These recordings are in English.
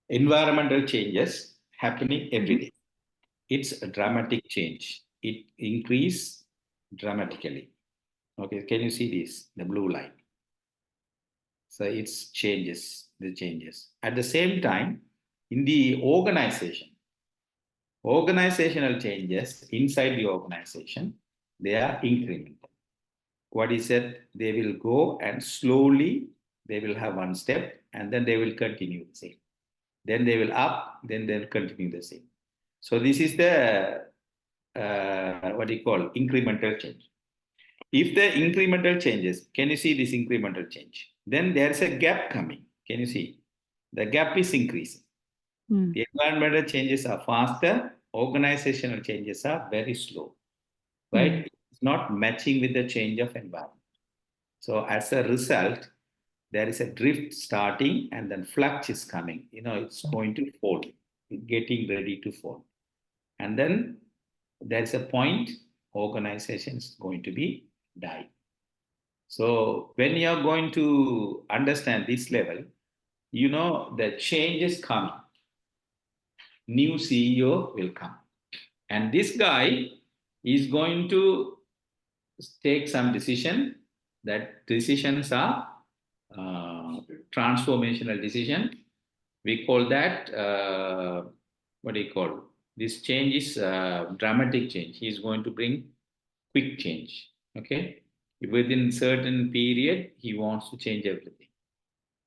Environmental changes happening every day. It's a dramatic change. It increase dramatically. Okay, can you see this? The blue line. So it's changes, the changes. At the same time, in the organizational changes inside the organization, they are incremental. What is it? They will go and slowly they will have one step and then they will continue the same. Then they will up, then they'll continue the same. So this is the what do you call incremental change. If the incremental changes, can you see this incremental change? Then there's a gap coming. Can you see? The gap is increasing. The environmental changes are faster, organizational changes are very slow, right? It's not matching with the change of environment. So as a result, there is a drift starting and then flux is coming. It's going to fall, getting ready to fall. And then there's a point organization is going to be die. So when you're going to understand this level, the change is coming. New CEO will come. And this guy is going to take some decision. That decisions are transformational decision. We call that, what do you call? This change is dramatic change. He is going to bring quick change. Okay. Within certain period, he wants to change everything.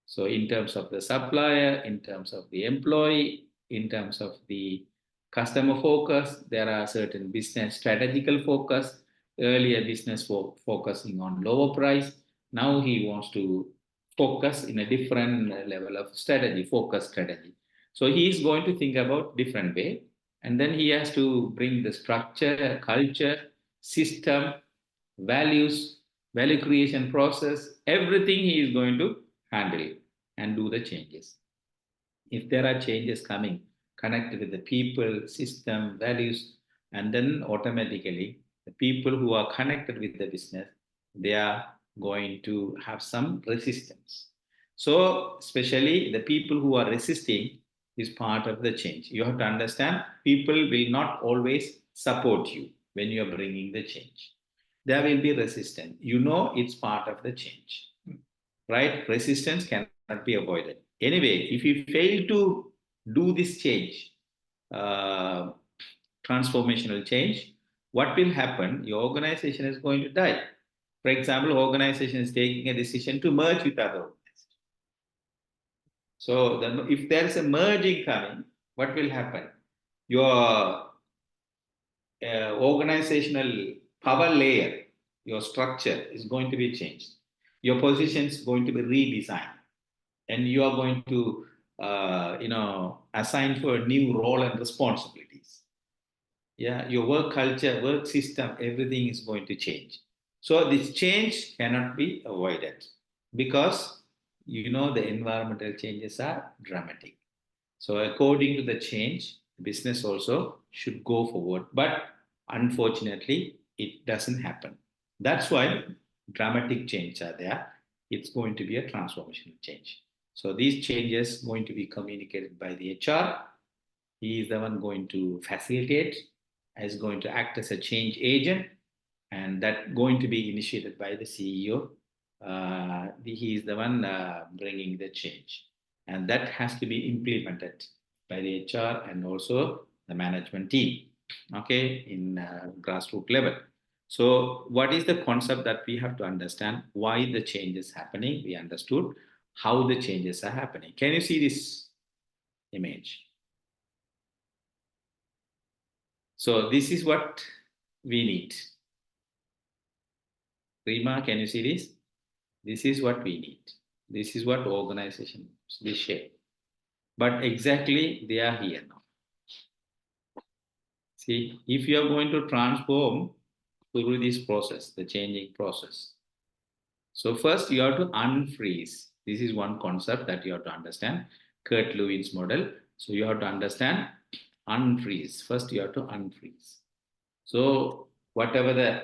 So in terms of the supplier, in terms of the employee, in terms of the customer focus, there are certain business strategical focus. Earlier, business focusing on lower price. Now he wants to focus in a different level of strategy, focus strategy. So he is going to think about different way. And then he has to bring the structure, culture, system, values, value creation process, everything he is going to handle and do the changes. If there are changes coming, connected with the people, system, values, and then automatically the people who are connected with the business, they are going to have some resistance. So, especially the people who are resisting is part of the change. You have to understand people will not always support you when you are bringing the change. There will be resistance. It's part of the change, right? Resistance cannot be avoided. Anyway, if you fail to do this change, uh, transformational change, what will happen? Your organization is going to die. For example, organization is taking a decision to merge with other organizations. So if there is a merging coming, what will happen? Your organizational power layer, your structure is going to be changed. Your position is going to be redesigned, and you are going to, assign for a new role and responsibilities. Yeah, your work culture, work system, everything is going to change. So this change cannot be avoided because the environmental changes are dramatic. So according to the change, business also should go forward. But unfortunately, it doesn't happen. That's why dramatic change are there. It's going to be a transformational change. So these changes going to be communicated by the HR. He is the one going to facilitate, is going to act as a change agent, and that going to be initiated by the CEO. He is the one bringing the change, and that has to be implemented by the HR and also the management team. Okay, in grassroots level. So, what is the concept that we have to understand? Why the change is happening? We understood how the changes are happening. Can you see this image? So this is what we need. Rima, can you see this? This is what we need. This is what organization we share. But exactly they are here now. See, if you are going to transform through this process, the changing process. So first you have to unfreeze. This is one concept that you have to understand. Kurt Lewin's model. So you have to understand unfreeze. First you have to unfreeze. So whatever the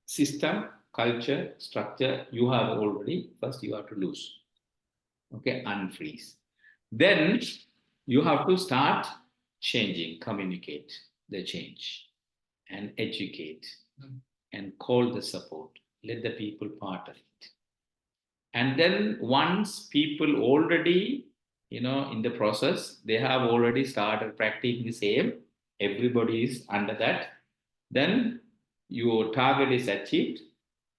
system, culture, structure you have already, first you have to lose. Okay, unfreeze. Then You have to start changing, communicate the change, and educate, and call the support. Let the people part of it. And then once people already, in the process, they have already started practicing the same, everybody is under that, then your target is achieved.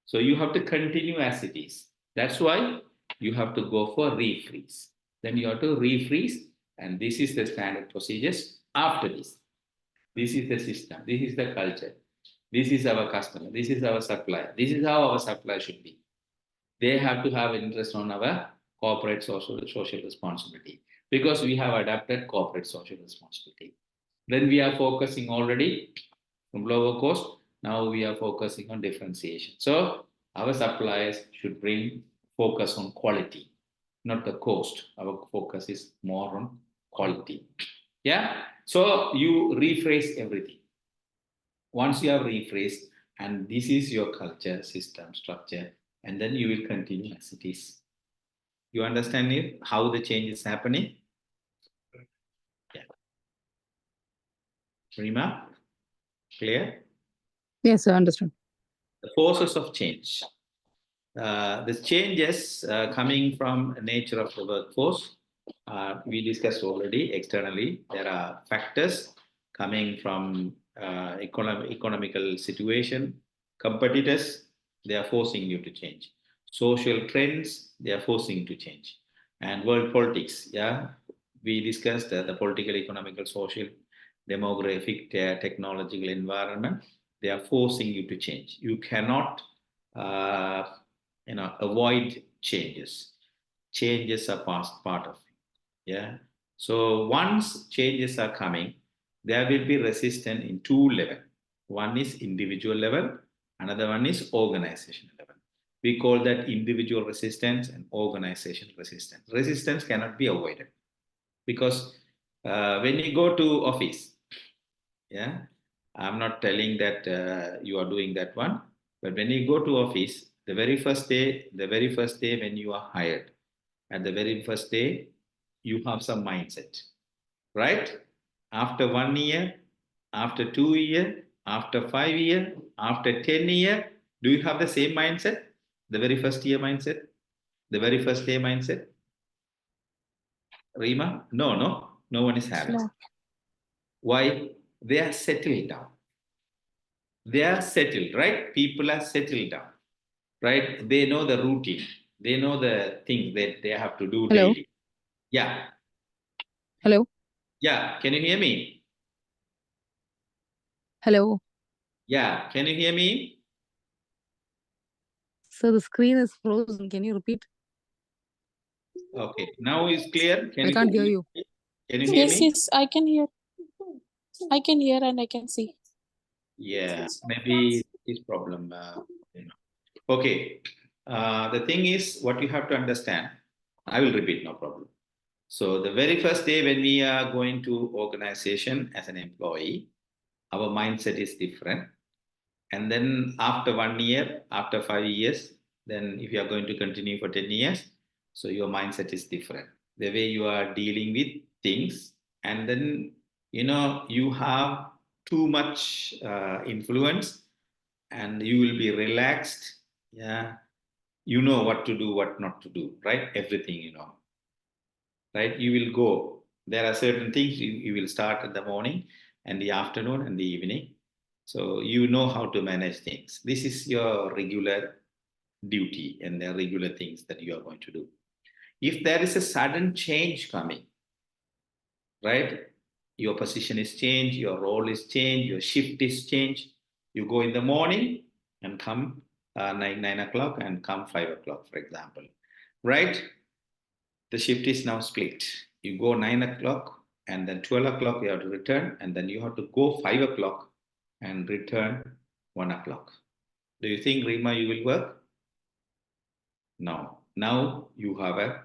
So you have to continue as it is. That's why you have to go for refreeze. Then you have to refreeze, and this is the standard procedures after this. This is the system, this is the culture, this is our customer, this is our supplier, this is how our supplier should be. They have to have interest on our corporate social responsibility, because we have adapted corporate social responsibility. Then we are focusing already from lower cost. Now we are focusing on differentiation. So our suppliers should bring focus on quality, not the cost. Our focus is more on quality. Yeah. So you rephrase everything. Once you have rephrased, and this is your culture, system, structure, and then you will continue as it is. You understand it, how the change is happening? Yeah. Rima, clear? Yes, I understand. The forces of change. The changes coming from nature of the workforce, we discussed already externally. There are factors coming from economical situation, competitors, they are forcing you to change. Social trends, they are forcing to change. And world politics, yeah, we discussed the political, economical, social, demographic, technological environment, they are forcing you to change. You cannot uh, avoid changes. Changes are part of it. Yeah. So once changes are coming, there will be resistance in two levels. One is individual level, another one is organization level. We call that individual resistance and organization resistance. Resistance cannot be avoided, because when you go to office, yeah, I'm not telling that you are doing that one, but when you go to office, the very first day when you are hired, and the very first day, you have some mindset, right? After 1 year, after 2 year, after 5 year, after 10 year, do you have the same mindset? The very first year mindset, the very first day mindset, Rima? No one is having. No. Why? They are settled down. They are settled, right? People are settled down, right? They know the routine. They know the things that they have to do Hello. daily. Yeah. Hello. Yeah. Can you hear me? Hello. Yeah. Can you hear me? So the screen is frozen. Can you repeat? Okay. Now is clear. I can't hear you. Can you hear Yes, me? yes, I can hear. I can hear and I can see. Yeah. Maybe this problem. Okay. The thing is, what you have to understand, I will repeat, no problem. So the very first day when we are going to organization as an employee, our mindset is different. And then after 1 year, after 5 years, then if you are going to continue for 10 years, so your mindset is different. The way you are dealing with things, and then, you have too much influence, and you will be relaxed. Yeah. You know what to do, what not to do, right? Everything, right? You will go. There are certain things you will start in the morning and the afternoon and the evening. So you know how to manage things. This is your regular duty and the regular things that you are going to do. If there is a sudden change coming, right? Your position is changed, your role is changed, your shift is changed. You go in the morning and come 9 o'clock and come 5 o'clock, for example, right? The shift is now split. You go 9 o'clock and then 12 o'clock you have to return, and then you have to go 5 o'clock and return 1 o'clock. Do you think, Rima, you will work? No. Now you have a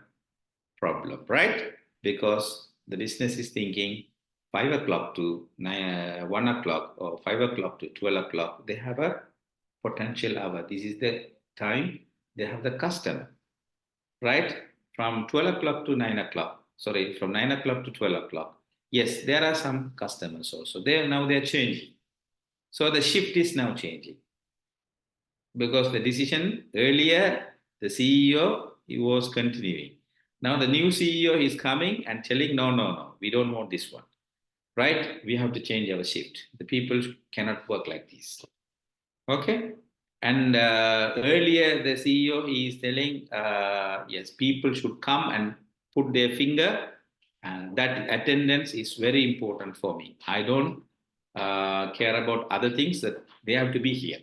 problem, right? Because the business is thinking 5 o'clock to 1 o'clock, or 5 o'clock to 12 o'clock. They have a potential hour. This is the time they have the customer, right? From 12 o'clock to 9 o'clock. sorry, from 9 o'clock to 12 o'clock. Yes, there are some customers also. Now they're changing. So the shift is now changing. Because the decision earlier, the CEO, he was continuing. Now the new CEO is coming and telling, no, we don't want this one. Right? We have to change our shift. The people cannot work like this. Okay? And earlier, the CEO is telling, yes, people should come and put their finger, and that attendance is very important for me. I don't care about other things, that they have to be here.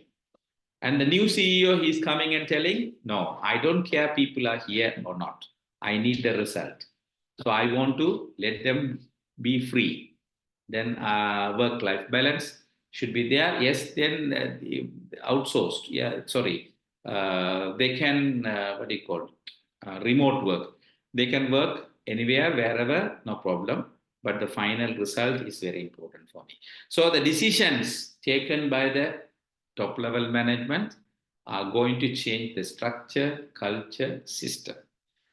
And the new CEO, he's coming and telling, no, I don't care people are here or not. I need the result. So I want to let them be free. Then work-life balance should be there. Yes, then outsourced. Yeah, sorry. They can, remote work. They can work anywhere, wherever, no problem. But the final result is very important for me. So the decisions taken by the top level management are going to change the structure, culture, system.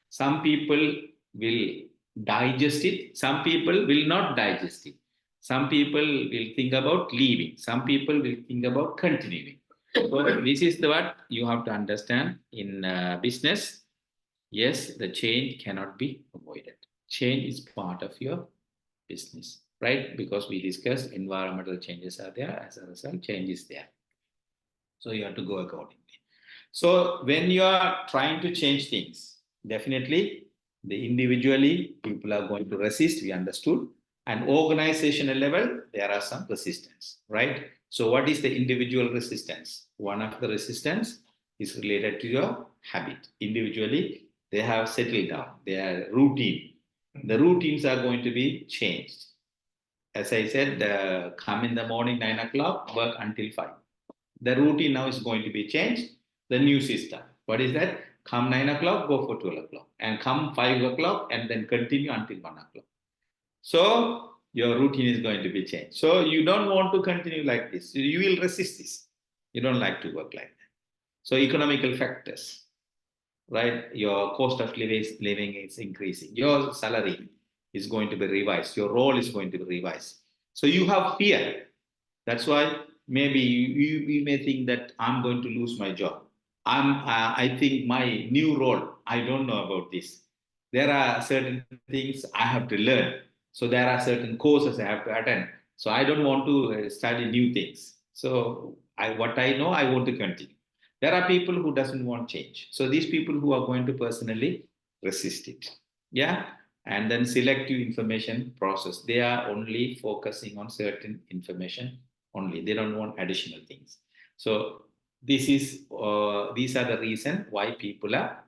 Some people will digest it. Some people will not digest it. Some people will think about leaving. Some people will think about continuing. So this is what you have to understand in business. Yes, the change cannot be avoided. Change is part of your business, right? Because we discussed environmental changes are there. As a result, change is there. So you have to go accordingly. So when you are trying to change things, definitely the individually people are going to resist, we understood. And organizational level, there are some resistance, right? So what is the individual resistance? One of the resistance is related to your habit. Individually, they have settled down, their routine. The routines are going to be changed. As I said, come in the morning, 9 o'clock, work until 5. The routine now is going to be changed. The new system. What is that? Come 9 o'clock, go for 12 o'clock. And come 5 o'clock and then continue until 1 o'clock. So your routine is going to be changed. So you don't want to continue like this. You will resist this. You don't like to work like that. So economical factors, right? Your cost of living is increasing. Your salary is going to be revised. Your role is going to be revised. So you have fear. That's why maybe you may think that I'm going to lose my job. I think my new role, I don't know about this. There are certain things I have to learn. So there are certain courses I have to attend. So I don't want to study new things. So what I know, I want to continue. There are people who doesn't want change. So these people who are going to personally resist it. Yeah. And then selective information process. They are only focusing on certain information only. They don't want additional things. So these are the reason why people are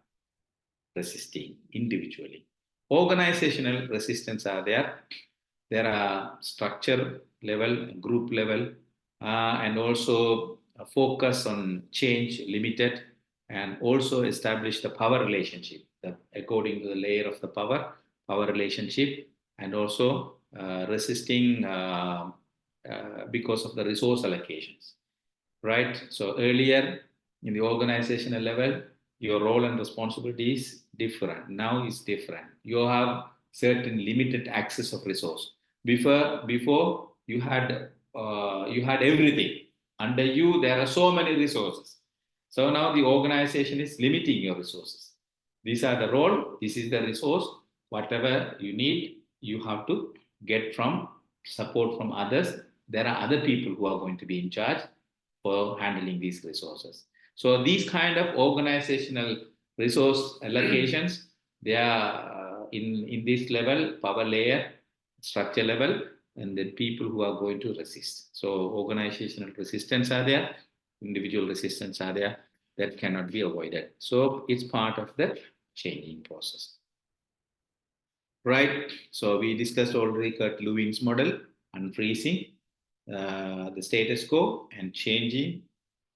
resisting individually. Organizational resistance are there. There are structure level, group level, and also a focus on change limited, and also establish the power relationship according to the layer of the power relationship, and also resisting because of the resource allocations, right? So earlier in the organizational level, your role and responsibility is different. Now it's different. You have certain limited access of resource. Before you had everything. Under you, there are so many resources. So now the organization is limiting your resources. These are the role, this is the resource. Whatever you need, you have to get from support from others. There are other people who are going to be in charge for handling these resources. So these kind of organizational resource allocations, they are in this level, power layer, structure level, and then people who are going to resist. So organizational resistance are there, individual resistance are there, that cannot be avoided. So it's part of the changing process. Right, so we discussed already Kurt Lewin's model, unfreezing the status quo and changing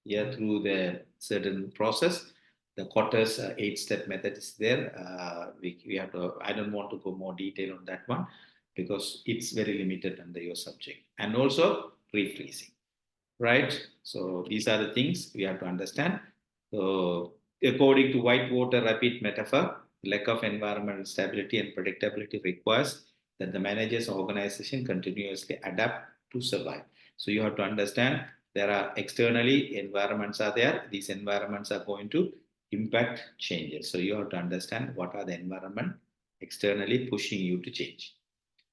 through the certain process. The Kotter's 8-step method is there. We have to, I don't want to go more detail on that one because it's very limited under your subject. And also refreezing, right? So these are the things we have to understand. So according to Whitewater rapid metaphor, Lack of environmental stability and predictability requires that the manager's organization continuously adapt to survive. So you have to understand there are externally environments are there. These environments are going to impact changes. So you have to understand what are the environment externally pushing you to change.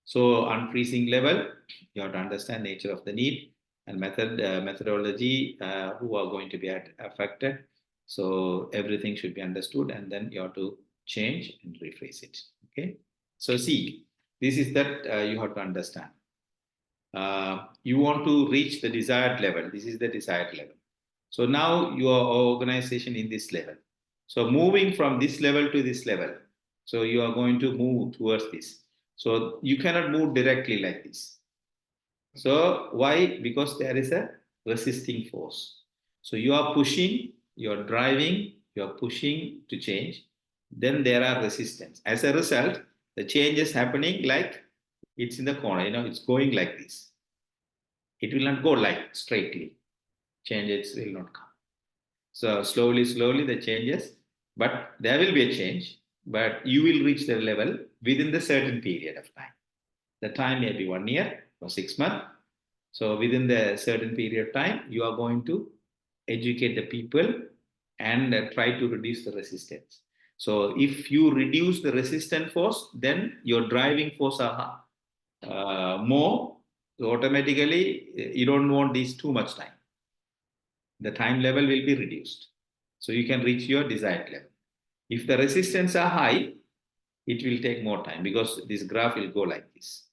So unfreezing level, you have to understand nature of the need and methodology who are going to be affected. So everything should be understood, and then you have to change and rephrase it. Okay. So see, this is that you have to understand. You want to reach the desired level. This is the desired level. So now your organization in this level. So moving from this level to this level. So you are going to move towards this. So you cannot move directly like this. So why? Because there is a resisting force. So you are pushing, you're driving, you're pushing to change. Then there are resistance. As a result, the change is happening like it's in the corner, it's going like this. It will not go like straightly. Changes will not come. So slowly, slowly the changes, but there will be a change, but you will reach the level within the certain period of time. The time may be 1 year or 6 months. So within the certain period of time, you are going to educate the people and try to reduce the resistance. So if you reduce the resistant force, then your driving force are more. So automatically, you don't want these too much time. The time level will be reduced. So you can reach your desired level. If the resistance are high, it will take more time because this graph will go like this.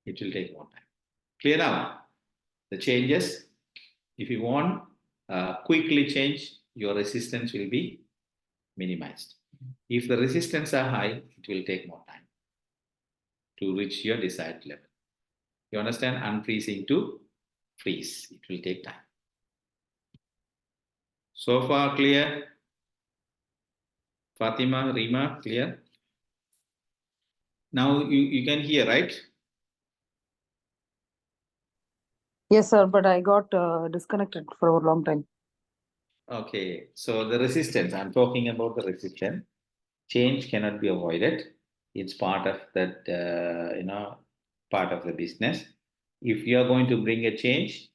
It will take more time. Clear now? The changes, if you want quickly change, your resistance will be minimized. If the resistance are high, it will take more time to reach your desired level. You understand? Unfreezing to freeze, it will take time. So far clear? Fatima, Rima, clear? Now you can hear, right? Yes, sir, but I got disconnected for a long time. Okay, so the resistance, I'm talking about the resistance. Change cannot be avoided. It's part of that, part of the business. If you are going to bring a change,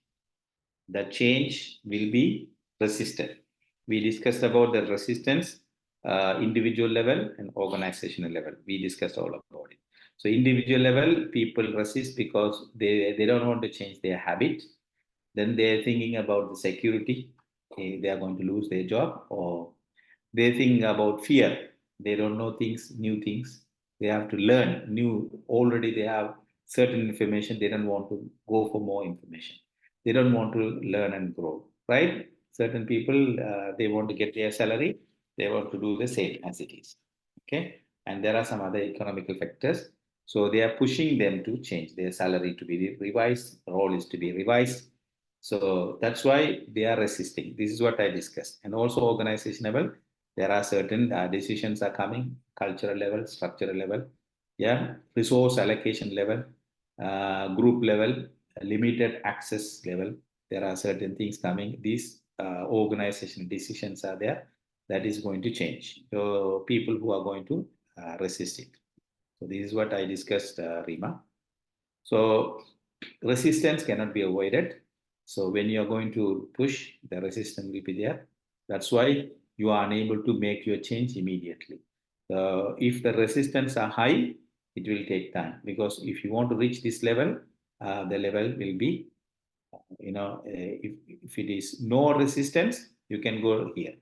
the change will be resisted. We discussed about the resistance, individual level and organizational level. We discussed all about it. So individual level, people resist because they don't want to change their habit. Then they're thinking about the security. They are going to lose their job, or they think about fear. They don't know things, new things. They have to learn new. Already they have certain information. They don't want to go for more information. They don't want to learn and grow, right? Certain people, they want to get their salary. They want to do the same as it is. Okay. And there are some other economical factors. So they are pushing them to change their salary to be revised, role is to be revised. So that's why they are resisting. This is what I discussed. And also organization level, there are certain decisions are coming, cultural level, structural level, yeah, resource allocation level, group level, limited access level. There are certain things coming. These organization decisions are there. That is going to change. So people who are going to resist it. So this is what I discussed, Rima. So resistance cannot be avoided. So when you are going to push, the resistance will be there. That's why you are unable to make your change immediately. If the resistance are high, it will take time, because if you want to reach this level, the level will be, if it is no resistance, you can go here.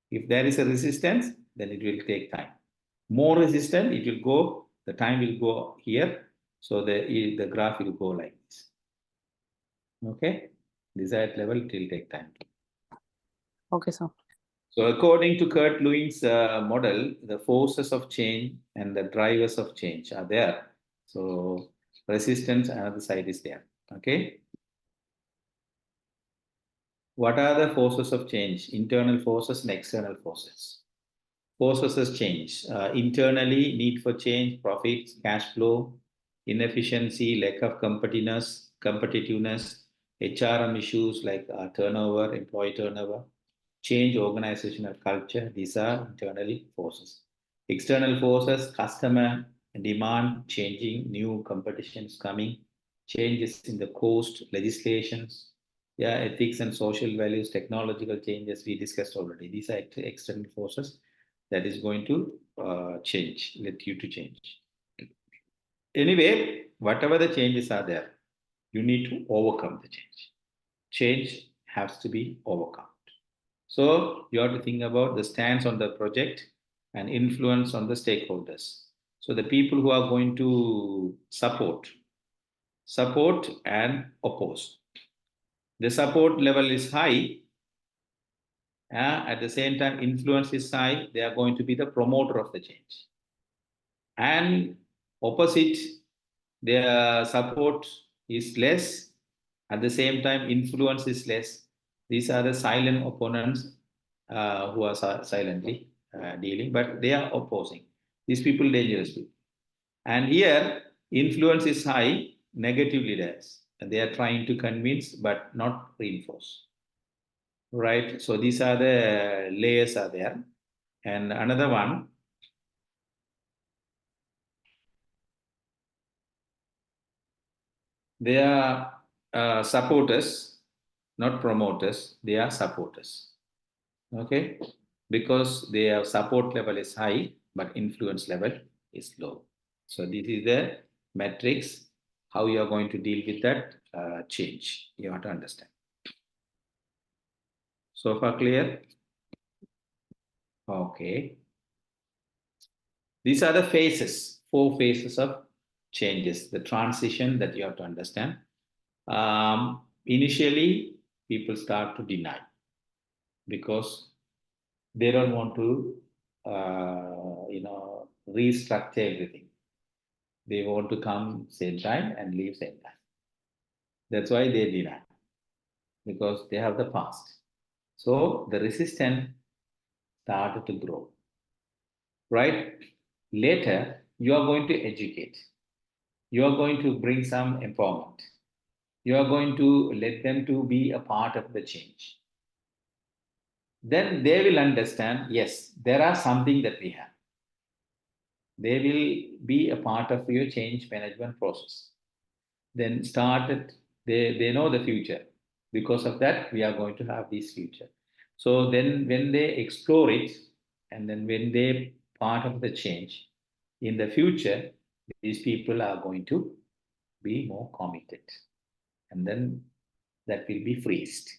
If there is a resistance, then it will take time. More resistant, it will go, the time will go here. So the graph will go like this. Okay, desired level, it will take time. Okay, sir. So according to Kurt Lewin's model, the forces of change and the drivers of change are there. So resistance, another side is there. Okay. What are the forces of change? Internal forces and external forces. Forces of change. Internally, need for change, profits, cash flow, inefficiency, lack of competitiveness, HRM issues like turnover, employee turnover, change organizational culture. These are internally forces. External forces, customer demand changing, new competitions coming, changes in the cost, legislations, yeah, ethics and social values, technological changes we discussed already. These are external forces that is going to change, let you to change. Anyway, whatever the changes are there, you need to overcome the change. Change has to be overcome. So you have to think about the stance on the project and influence on the stakeholders. So the people who are going to support and oppose. The support level is high. At the same time, influence is high. They are going to be the promoter of the change. And opposite, their support is less. At the same time, influence is less. These are the silent opponents who are silently dealing, but they are opposing. These people dangerous people. And here, influence is high, negative leaders. And they are trying to convince, but not reinforce. Right? So these are the layers are there. And another one, they are supporters, not promoters. They are supporters. Okay? Because their support level is high, but influence level is low. So this is the matrix, how you are going to deal with that change. You have to understand. So far clear? Okay. These are the phases, 4 phases of changes, the transition that you have to understand. Initially, people start to deny because they don't want to, restructure everything. They want to come same time and leave same time. That's why they deny, because they have the past. So the resistance started to grow. Right? Later, you are going to educate. You are going to bring some empowerment. You are going to let them to be a part of the change. Then they will understand, yes, there are something that we have. They will be a part of your change management process. Then started, they know the future. Because of that, we are going to have this future. So then when they explore it, and then when they part of the change, in the future, these people are going to be more committed. And then that will be freezed.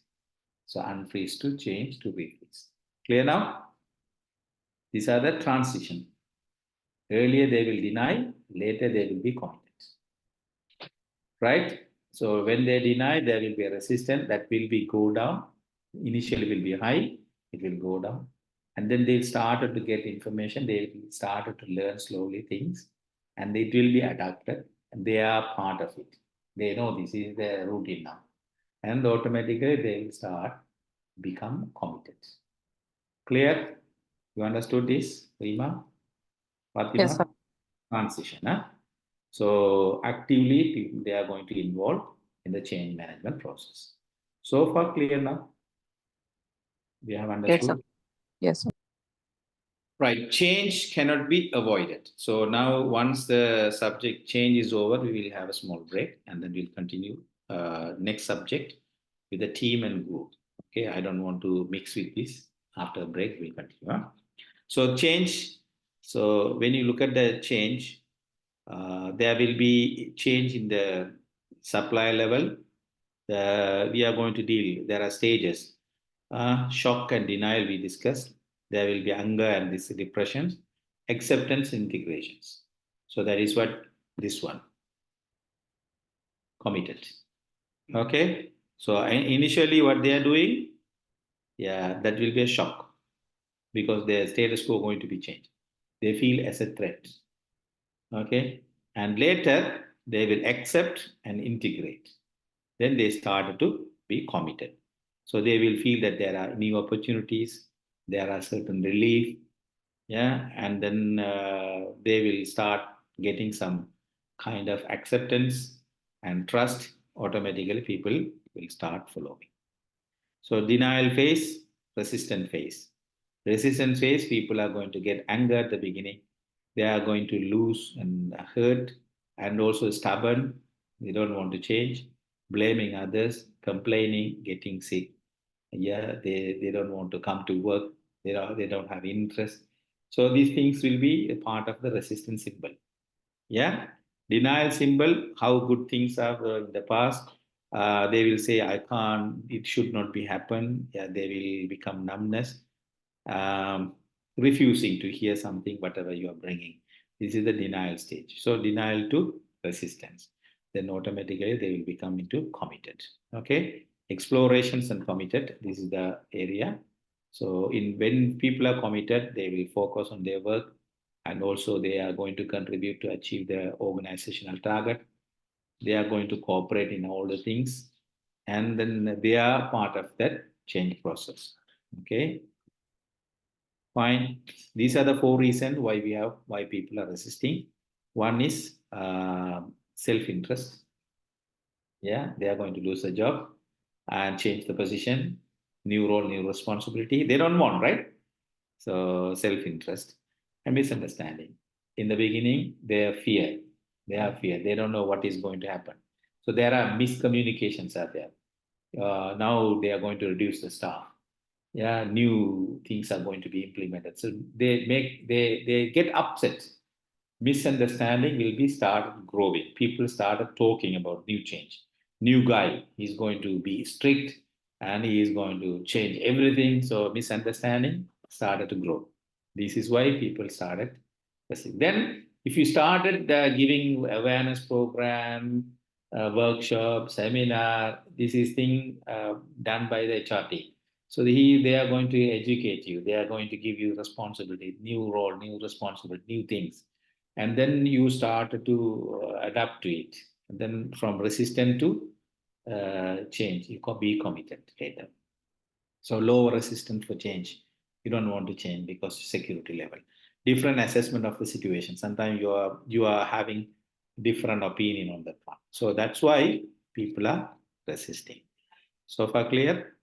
So unfreeze to change to refreeze. Clear now? These are the transition. Earlier they will deny, later they will be committed. Right? So when they deny, there will be a resistance that will be go down. Initially will be high, it will go down. And then they started to get information, they started to learn slowly things, and it will be adapted, and they are part of it. They know this is their routine now. And automatically they will start become committed. Clear? You understood this, Rima? Fatima? Yes, sir. Transition. Huh? So actively they are going to involve in the change management process. So far clear now? We have Yes, sir. understood? Yes, sir. Right, change cannot be avoided. So now once the subject change is over, we will have a small break and then we'll continue next subject with the team and group. Okay, I don't want to mix with this. After a break, we'll continue. Huh? So change, so when you look at the change, there will be change in the supply level. We are going to deal, there are stages. Shock and denial we discussed. There will be anger and this depression, acceptance, integrations. So that is what this one, committed. Okay. So initially what they are doing, yeah, that will be a shock because their status quo going to be changed. They feel as a threat. Okay. And later they will accept and integrate. Then they start to be committed. So they will feel that there are new opportunities, there are certain relief, yeah, and then they will start getting some kind of acceptance and trust. Automatically, people will start following. So denial phase, resistant phase. Resistance phase, people are going to get anger at the beginning. They are going to lose and hurt and also stubborn. They don't want to change, blaming others, complaining, getting sick. Yeah, they don't want to come to work. They don't have interest. So these things will be a part of the resistance symbol. Yeah, denial symbol, how good things are in the past. They will say, I can't, it should not be happen. Yeah, they will become numbness, um, refusing to hear something, whatever you are bringing. This is the denial stage. So denial to resistance. Then automatically they will become into committed. Okay, explorations and committed. This is the area. So in when people are committed, they will focus on their work, and also they are going to contribute to achieve the organizational target. They are going to cooperate in all the things, and then they are part of that change process. Okay, fine. These are the four reasons why people are resisting. One is self-interest. Yeah, they are going to lose the job and change the position, new role, new responsibility. They don't want, right? So self-interest and misunderstanding. In the beginning, they have fear. They have fear. They don't know what is going to happen. So there are miscommunications are there. Now they are going to reduce the staff. Yeah, new things are going to be implemented. So they get upset. Misunderstanding will be start growing. People started talking about new change. New guy, he's going to be strict and he is going to change everything. So misunderstanding started to grow. This is why people started. Then, if you started giving awareness program, workshop, seminar, this is thing done by the HRT. So they are going to educate you. They are going to give you responsibility, new role, new responsibility, new things, and then you start to adapt to it. And then from resistant to change, you can be committed later. So low resistance for change. You don't want to change because security level. Different assessment of the situation. Sometimes you are having different opinion on that one. So that's why people are resisting. So far clear?